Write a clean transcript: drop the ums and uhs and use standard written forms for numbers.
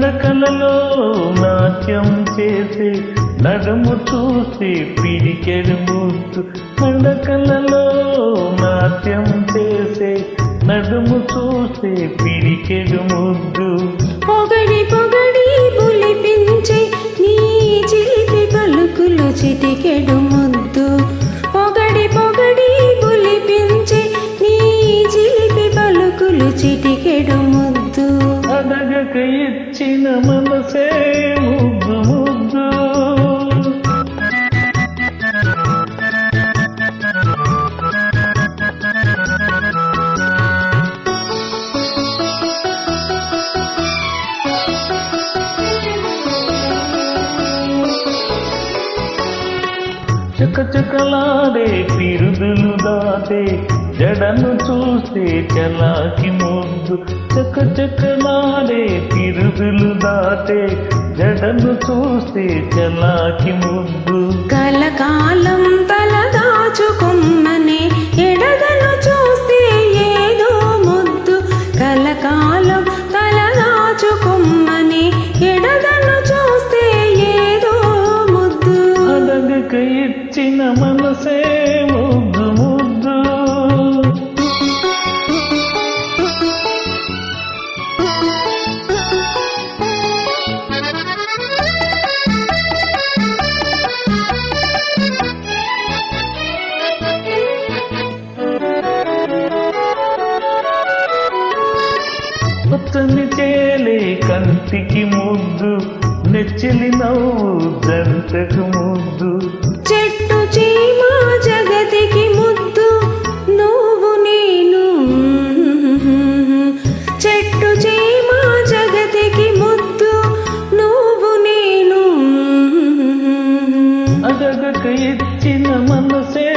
నడకలలో నాట్యం చేసే నడుము చూసి పిడికెడు ముద్దు. నడకలలో నాట్యం చేసే నడుము చూసి పిడికెడు ముద్దు. పొగడి పొగడి పులిపించే నీ చిలిపి పలుకులు చిటికెడు ముద్దు. పొగడి పొగడి పులిపించే నీ చిలిపి పలుకులు చిటికెడు ముద్దు. అడగక ఇచ్చిన మనసే ముద్దు ముద్దు. చకచకలాడే పిరుదులు దాటే జడను చూస్తే చలాకి ముద్దు. చకచకలాడే పిరుదులు దాటే జడను చూస్తే చలాకి ముద్దు. కలకాలం తలదాచుకుమ్మనే ఎడదను చూస్తే ఏదో ముద్దు. కలకాలం తలదాచుకుమ్మనే ఎడదను చూస్తే ఏదో ముద్దు. అడగక ఇచ్చిన మనసే ముద్దు ముద్దు. పచ్చని చేలే కంటికి ముద్దు. నెచ్చిలి నవ్వు జంటకు ముద్దు. చెట్టు చీమ జగతికి ముద్దు నువ్వు నేను. చెట్టు చీమ జగతికి ముద్దు నువ్వు నేను. అడగక ఇచ్చిన మనసే